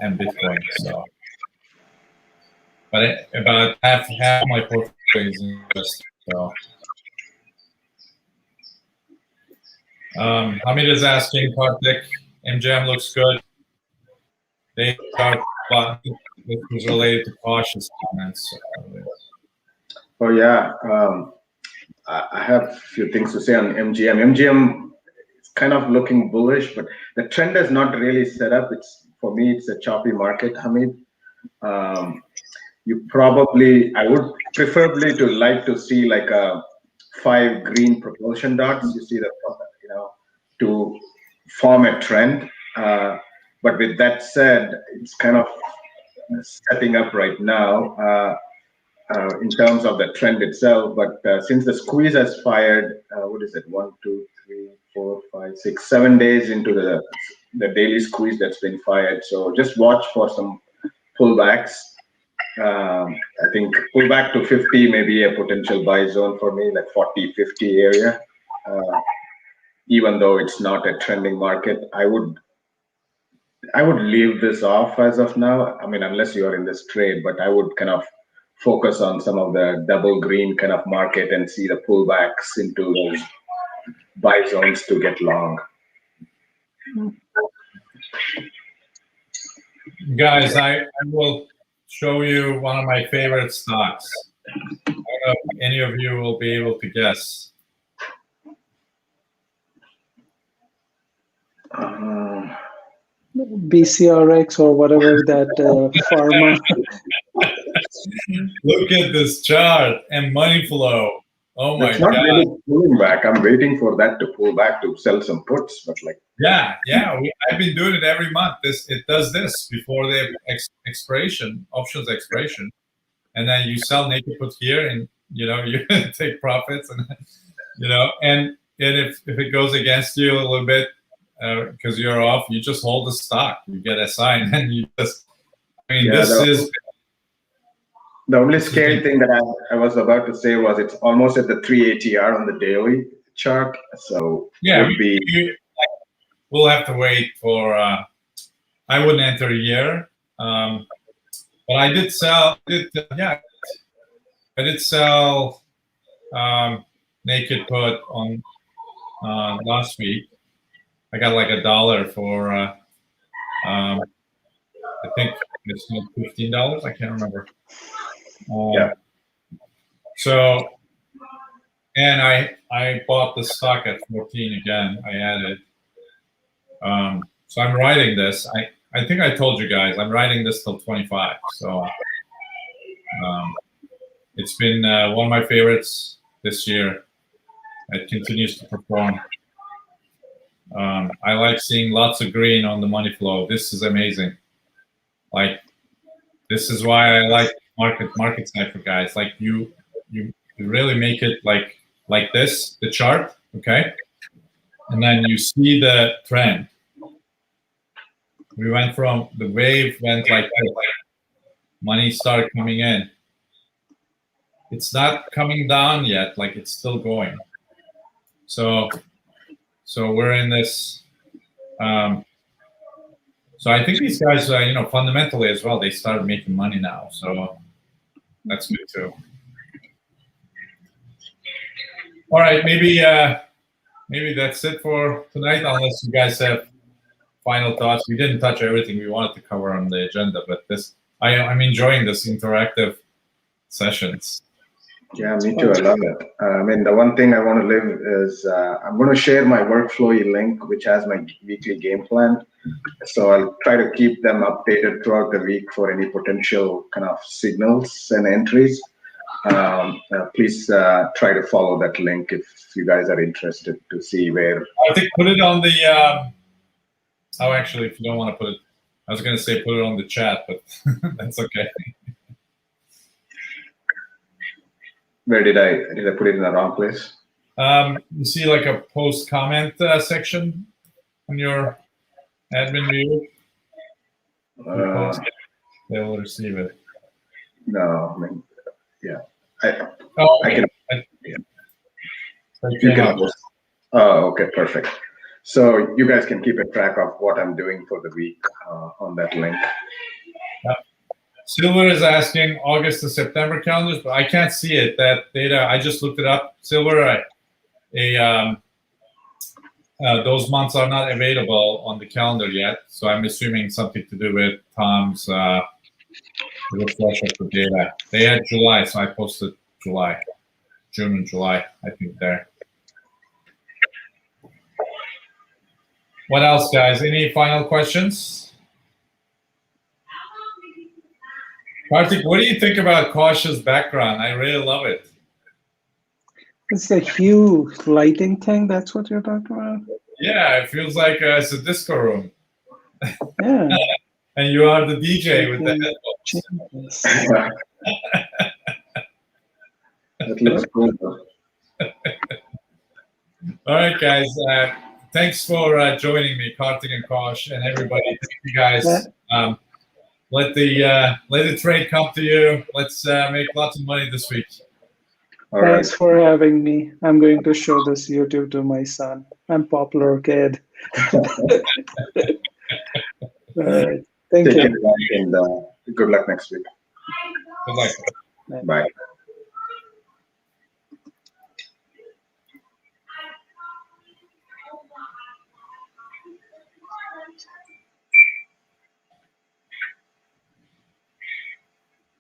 and Bitcoin. So, but about half my portfolio is invested. So. Hamid is asking, Karthik, MGM looks good. They are, it was related to cautious comments. Oh yeah, I have a few things to say on MGM. MGM is kind of looking bullish, but the trend is not really set up. For me, it's a choppy market, Hamid. I would preferably like to see like a 5 green propulsion dots. You see that, to form a trend. But with that said, it's kind of setting up right now in terms of the trend itself. But since the squeeze has fired, what is it? 1, 2, 3, 4, 5, 6, 7 days into the daily squeeze that's been fired. So just watch for some pullbacks. I think pullback to 50 may be a potential buy zone for me, like 40, 50 area. Even though it's not a trending market, I would leave this off as of now. I mean, unless you are in this trade, but I would kind of focus on some of the double green kind of market and see the pullbacks into those buy zones to get long. Guys, I will show you one of my favorite stocks. I don't know if any of you will be able to guess. BCRX or whatever that pharma. Look at this chart and money flow. Oh my It's not God. really pulling back. I'm waiting for that to pull back to sell some puts, but like. Yeah. I've been doing it every month. It does this before the expiration, options expiration, and then you sell naked puts here, and you take profits, and and if it goes against you a little bit because you're off, you just hold the stock. You get a sign, and you just. I mean, this is. The only scary thing that I was about to say was it's almost at the 3 ATR on the daily chart. So yeah, we'll have to wait for. I wouldn't enter a year, but I did sell. I did sell naked put on last week. I got like $1 for. I think it's $15. I can't remember. Yeah. So, and I bought the stock at 14 again. I added. So I'm writing this. I think I told you guys I'm writing this till 25. So it's been one of my favorites this year. It continues to perform. I like seeing lots of green on the money flow. This is amazing. Like, this is why I like market cipher, guys. Like you really make it like this, the chart, okay? And then you see the trend. We went from the wave went like this. Money started coming in. It's not coming down yet, like it's still going. So we're in this. So I think these guys, fundamentally as well, they started making money now. So that's good too. All right, maybe that's it for tonight, unless you guys have final thoughts. We didn't touch everything we wanted to cover on the agenda, but I'm enjoying this interactive sessions. Yeah, me too. I love it. I mean, the one thing I want to leave is I'm going to share my workflow link, which has my weekly game plan. So I'll try to keep them updated throughout the week for any potential kind of signals and entries. Please try to follow that link if you guys are interested to see where. I think put it on the. Actually, if you don't want to put it, I was going to say put it on the chat, but that's okay. Where did I put it in the wrong place? You see like a post comment section on your admin view. They will receive it. No, I mean, yeah. Okay. I can. Yeah. You can. Oh, okay, perfect. So you guys can keep a track of what I'm doing for the week on that link. Silver is asking August to September calendars, but I can't see it. That data, I just looked it up. Silver, those months are not available on the calendar yet, so I'm assuming something to do with Tom's refresh of the data. They had July, so I posted July, June and July, I think there. What else, guys? Any final questions? Karthik, what do you think about cautious background? I really love it. It's the hue lighting thing. That's what you're talking about? Yeah, it feels like it's a disco room. Yeah. And you are the DJ with the can headphones. change this. That looks cool, though. All right, guys. Thanks for joining me, Karthik and Kosh, and everybody. Thank you, guys. Let the trade come to you. Let's make lots of money this week. All right. Thanks for having me. I'm going to show this YouTube to my son. I'm popular kid. All right. Thank Take you. care, and good luck next week. Good luck. Bye.